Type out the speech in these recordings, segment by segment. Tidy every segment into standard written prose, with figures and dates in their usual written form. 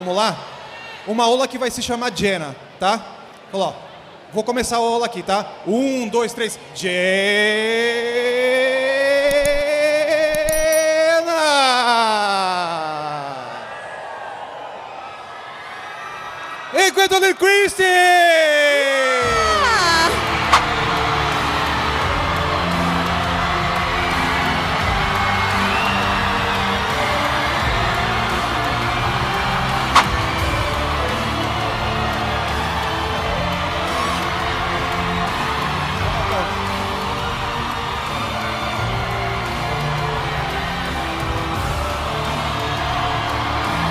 Vamos lá? Uma aula que vai se chamar Jenna, tá? Olha lá. Vou começar a aula aqui, tá? 1, 2, 3. Jenna! Hey, Gwendoline Christie!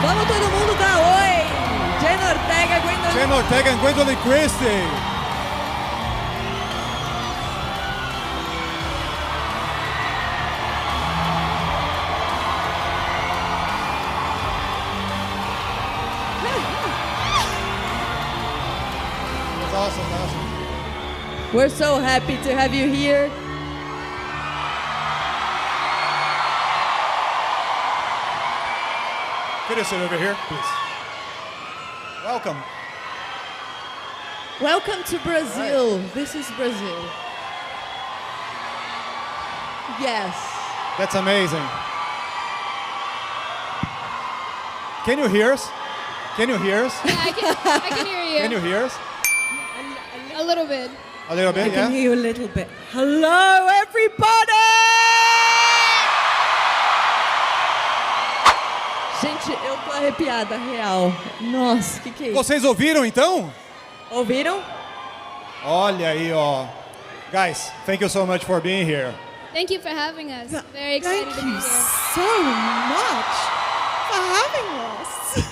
Vamos todo mundo dar oi! Jenna Ortega, And Gwendoline Christie. That's awesome. We're so happy to have you here. Could you sit over here, please? Welcome. Welcome to Brazil. Right. This is Brazil. Yes. That's amazing. Can you hear us? Can you hear us? Yeah, I can hear you. Can you hear us? A little bit. A little bit, I can hear you a little bit. Hello, everybody! Gente, eu tô arrepiada, real. Nossa, que é isso? Vocês ouviram, então? Ouviram? Olha aí, ó. Guys, thank you so much for being here. Thank you for having us. Very excited to be here. Thank you so much for having us.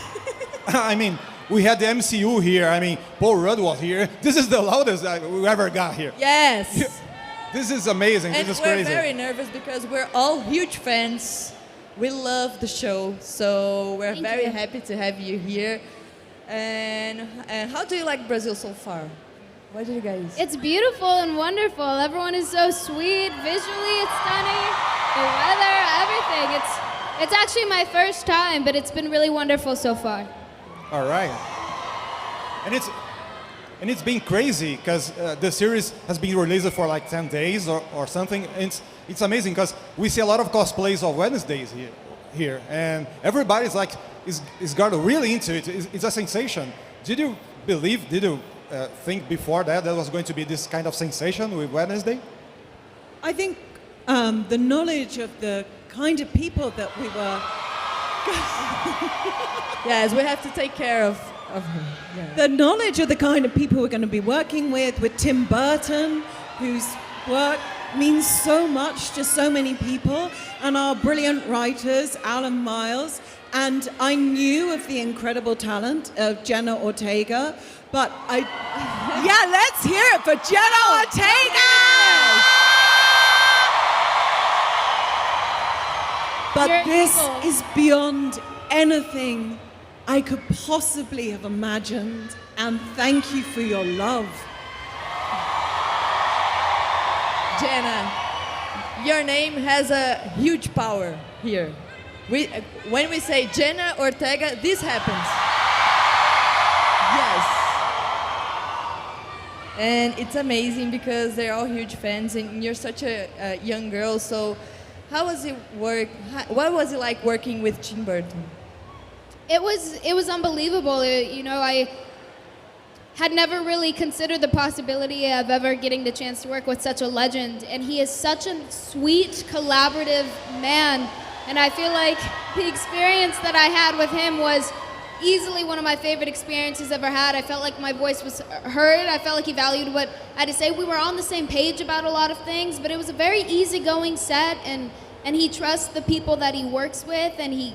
I mean, we had the MCU here. I mean, Paul Rudd was here. This is the loudest we ever got here. Yes. This is amazing. And this is we're crazy. very nervous because we're all huge fans. We love the show, so we're Thank very you. happy to have you here. And how do you like Brazil so far? What do you guys? It's beautiful and wonderful. Everyone is so sweet. Visually, it's stunning. The weather, everything. It's actually my first time, but it's been really wonderful so far. All right. And it's been crazy because the series has been released for like 10 days or something. And it's amazing because we see a lot of cosplays of Wednesdays here, and everybody's like is got really into it. It's a sensation. Did you think before that was going to be this kind of sensation with Wednesday? I think the knowledge of the kind of people that we were... Yes, we have to take care of him. Yeah. The knowledge of the kind of people we're going to be working with Tim Burton, whose work means so much to so many people, and our brilliant writers, Alan Miles. And I knew of the incredible talent of Jenna Ortega, but yeah, let's hear it for Jenna Ortega! But You're this evil. is beyond anything I could possibly have imagined, and thank you for your love. Jenna, your name has a huge power here. When we say Jenna Ortega, this happens. Yes. And it's amazing because they're all huge fans, and you're such a young girl. So, how was it work? What was it like working with Tim Burton? It was unbelievable. I had never really considered the possibility of ever getting the chance to work with such a legend, and he is such a sweet, collaborative man, and I feel like the experience that I had with him was easily one of my favorite experiences I've ever had. I felt like my voice was heard. I felt like he valued what I had to say. We were on the same page about a lot of things, but it was a very easygoing set, and he trusts the people that he works with, and he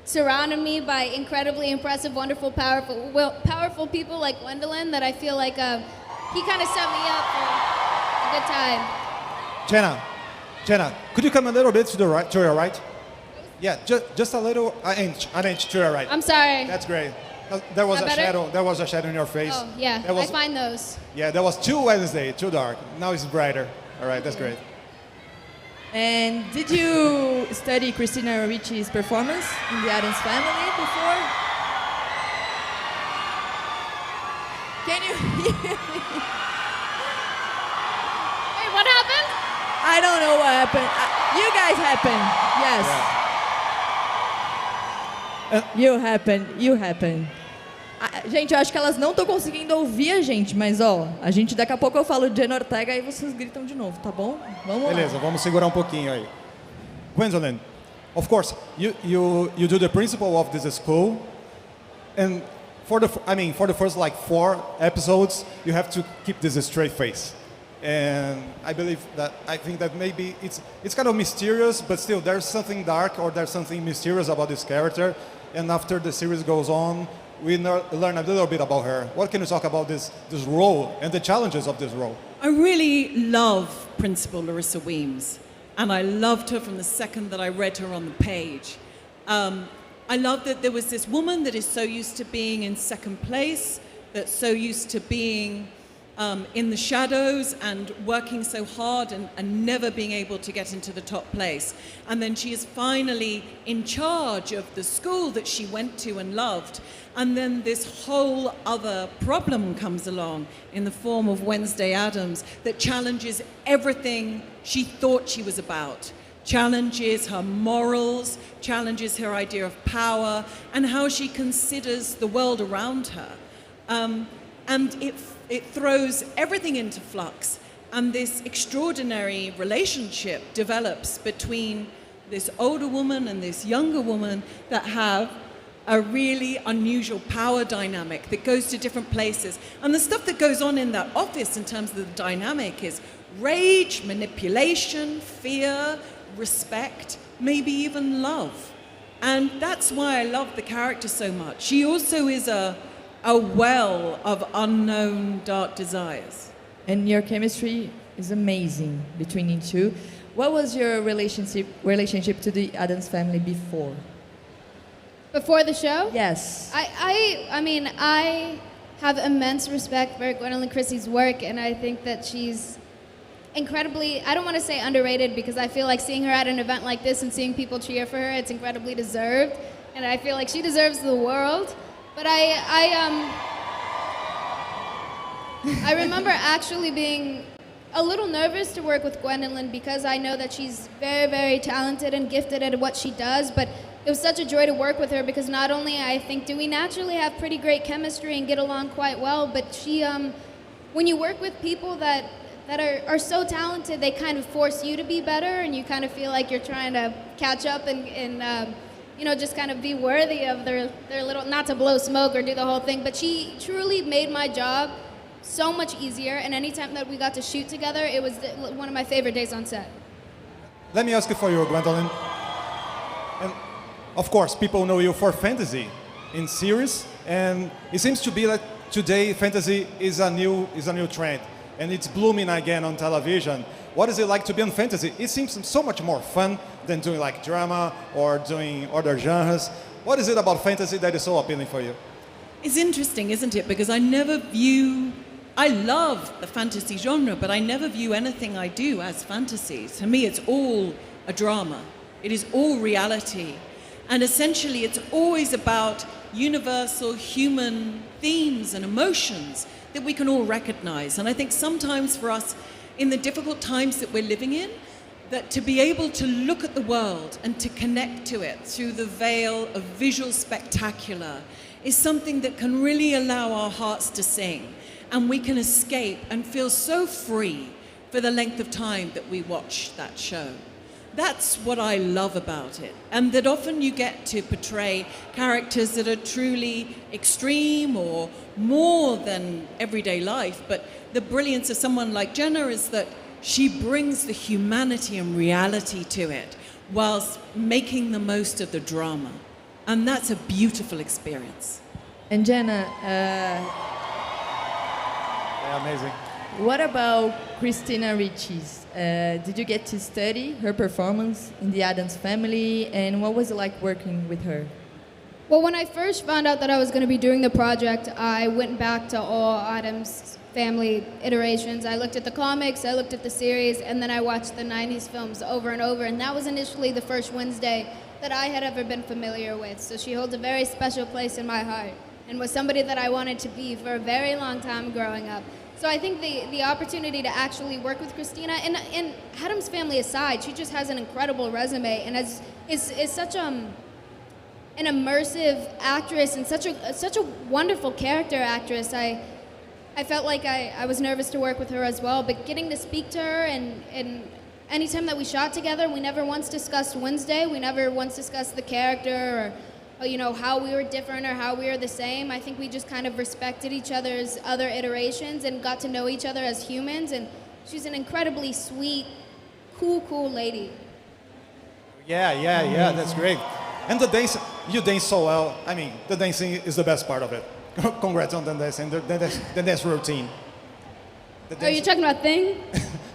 surrounded me by incredibly impressive, wonderful, powerful people like Gwendoline that I feel like he kind of set me up for a good time. Jenna, could you come a little bit to your right? Yeah, just a little, an inch to your right. I'm sorry. That's great. There was a shadow. There was a shadow in your face. Oh yeah, I find those. Yeah, there was too Wednesday, too dark. Now it's brighter. All right, that's great. And did you study Christina Ricci's performance in the Addams family before? Can you hear me? Wait, what happened? I don't know what happened. You guys happened. Yes. You happen. Gente, eu acho que elas não estão conseguindo ouvir a gente, mas ó, daqui a pouco eu falo Jenna Ortega e vocês gritam de novo, tá bom? Vamos Beleza, lá. vamos segurar um pouquinho aí. Gwendoline, of course, you do the principal of this school, and for the first like 4 episodes, you have to keep this straight face. And I think that maybe it's kind of mysterious, but still there's something dark or there's something mysterious about this character. And after the series goes on, we learn a little bit about her. What can you talk about this role and the challenges of this role? I really love Principal Larissa Weems, and I loved her from the second that I read her on the page. I love that there was this woman that is so used to being in second place, that's so used to being in the shadows and working so hard and never being able to get into the top place. And then she is finally in charge of the school that she went to and loved. And then this whole other problem comes along in the form of Wednesday Addams that challenges everything she thought she was about. Challenges her morals, challenges her idea of power, and how she considers the world around her. And it throws everything into flux, and this extraordinary relationship develops between this older woman and this younger woman that have a really unusual power dynamic that goes to different places. And the stuff that goes on in that office in terms of the dynamic is rage, manipulation, fear, respect, maybe even love. And that's why I love the character so much. She also is a well of unknown dark desires. And your chemistry is amazing between you two. What was your relationship to the Addams family before? Before the show? Yes. I mean, I have immense respect for Gwendoline Christie's work, and I think that she's incredibly, I don't want to say underrated, because I feel like seeing her at an event like this and seeing people cheer for her, it's incredibly deserved, and I feel like she deserves the world. But I remember actually being a little nervous to work with Gwendoline, because I know that she's very, very talented and gifted at what she does, but it was such a joy to work with her, because not only I think do we naturally have pretty great chemistry and get along quite well, but she, when you work with people that are so talented, they kind of force you to be better, and you kind of feel like you're trying to catch up and you know, just kind of be worthy of their little, not to blow smoke or do the whole thing, but she truly made my job so much easier, and anytime that we got to shoot together, it was one of my favorite days on set. Let me ask you for you, Gwendoline. And of course, people know you for fantasy in series, and it seems to be that today fantasy is a new trend, and it's blooming again on television. What is it like to be on fantasy? It seems so much more fun than doing like drama or doing other genres. What is it about fantasy that is so appealing for you? It's interesting, isn't it? Because I love the fantasy genre, but I never view anything I do as fantasy. To me, it's all a drama. It is all reality. And essentially, it's always about universal human themes and emotions that we can all recognize. And I think sometimes for us, in the difficult times that we're living in, that to be able to look at the world and to connect to it through the veil of visual spectacular is something that can really allow our hearts to sing, and we can escape and feel so free for the length of time that we watch that show. That's what I love about it, and that often you get to portray characters that are truly extreme or more than everyday life, but the brilliance of someone like Jenna is that she brings the humanity and reality to it whilst making the most of the drama. And that's a beautiful experience. And Jenna, Yeah, amazing. what about Christina Ricci's? Did you get to study her performance in the Addams family, and what was it like working with her? Well, when I first found out that I was going to be doing the project, I went back to all Addams family iterations. I looked at the comics, I looked at the series, and then I watched the 90s films over and over, and that was initially the first Wednesday that I had ever been familiar with, so she holds a very special place in my heart. and was somebody that I wanted to be for a very long time growing up. So I think the opportunity to actually work with Christina, and Addams Family aside, she just has an incredible resume and is such an immersive actress and such a wonderful character actress. I felt like I was nervous to work with her as well, but getting to speak to her and anytime that we shot together, we never once discussed Wednesday. We never once discussed the character or how we were different or how we were the same. I think we just kind of respected each other's other iterations and got to know each other as humans. And she's an incredibly sweet, cool lady. Yeah, that's great. And the dance, you dance so well. I mean, the dancing is the best part of it. Congrats on the dancing, the dance routine. Are you talking about thing?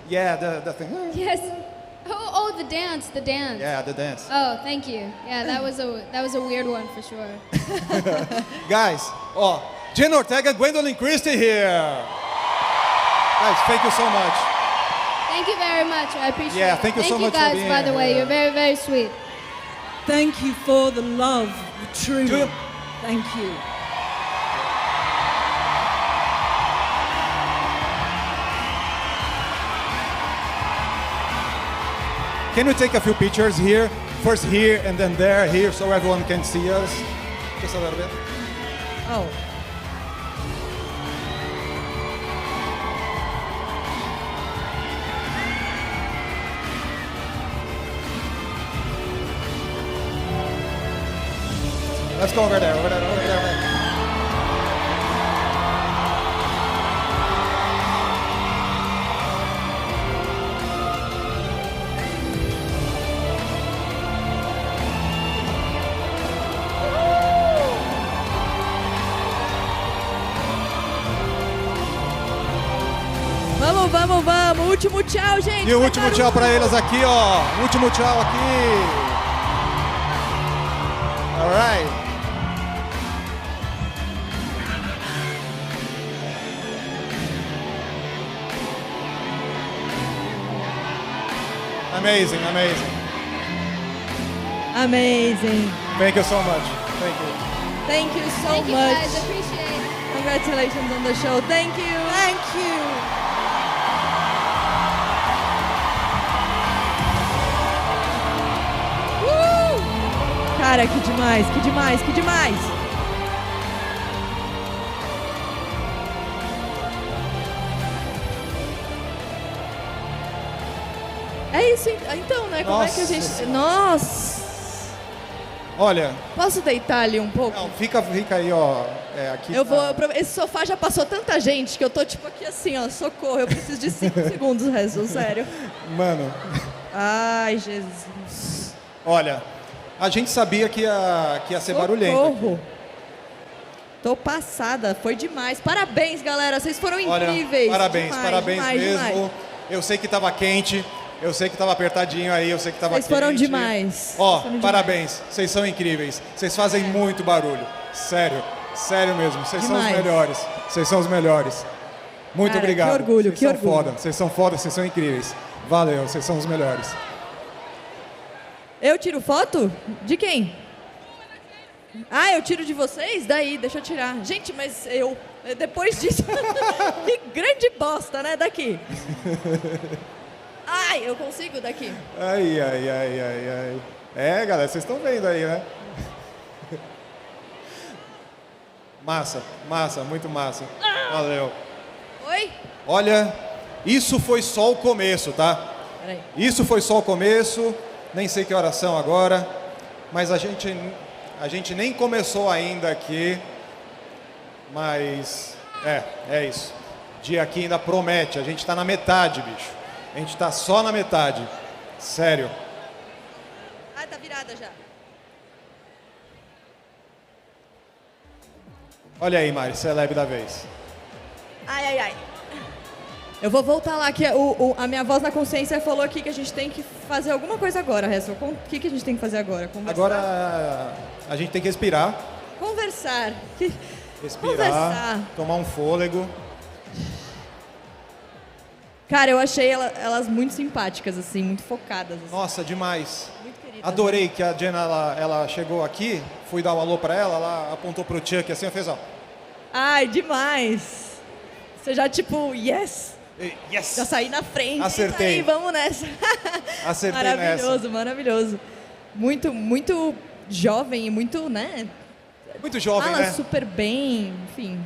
Yeah, the thing. Yes. Oh, the dance. Yeah, the dance. Oh, thank you. Yeah, that was a weird one for sure. Guys, Jenna Ortega, Gwendoline Christie here. Guys, thank you so much. Thank you very much. I appreciate it. Yeah, thank you so much for guys, being by the way. here. You're very, very sweet. Thank you for the love, truly. Thank you. Can we take a few pictures here? First here and then there, here, so everyone can see us. Just a little bit. Oh. Let's go over there. Vamos. Último tchau, gente. E o último tchau pra eles aqui, ó. Último tchau aqui. Alright. Amazing. Thank you so much. Thank you. Thank you so Thank you much. guys. Appreciate it. Congratulations on the show. Thank you. Thank you. Cara, que demais. É isso então, né? Como é que a gente... Nossa! Olha... Posso deitar ali um pouco? Não, fica aí, ó. Aqui Esse sofá já passou tanta gente que eu tô tipo aqui assim, ó. Socorro, eu preciso de 5 segundos, resto, sério. Mano... Ai, Jesus. Olha... A gente sabia que ia ser barulhento. Socorro. Tô passada, foi demais. Parabéns, galera, vocês foram incríveis. Parabéns demais, mesmo. Demais. Eu sei que tava quente, eu sei que tava apertadinho aí, eu sei que tava quente. Vocês foram demais. Parabéns, vocês são incríveis. Vocês fazem muito barulho. Sério mesmo. Vocês são os melhores. Vocês são os melhores. Muito obrigado. Que orgulho, vocês são foda. Vocês são foda, vocês são incríveis. Valeu, vocês são os melhores. Eu tiro foto? De quem? Ah, eu tiro de vocês? Daí, deixa eu tirar. Gente, mas depois disso... que grande bosta, né? Daqui. Ai, eu consigo daqui. Ai. É, galera, vocês estão vendo aí, né? Massa, muito massa. Valeu. Oi? Olha, isso foi só o começo, tá? Peraí. Isso foi só o começo. Nem sei que horas são agora, mas a gente nem começou ainda aqui, mas é isso. O dia aqui ainda promete, a gente tá na metade, bicho. A gente tá só na metade, sério. Ah, tá virada já. Olha aí, Mari, celebre da vez. Ai. Eu vou voltar lá, que a minha voz na consciência falou aqui que a gente tem que fazer alguma coisa agora, Hessel. O que a gente tem que fazer agora? Conversar? Agora a gente tem que respirar. Conversar. Respirar, tomar um fôlego. Cara, eu achei elas muito simpáticas, assim, muito focadas. Assim. Nossa, demais. Muito queridas. Adorei que a Jenna ela chegou aqui fui dar um alô pra ela, ela apontou pro Chuck assim, ela fez, ó. Ai, demais. Você já tipo, yes. Yes! Já saí na frente. Acertei. Aí, vamos nessa. Acertei maravilhoso, nessa. maravilhoso. Muito, muito jovem e muito, né? Muito jovem, Fala né? super bem, enfim.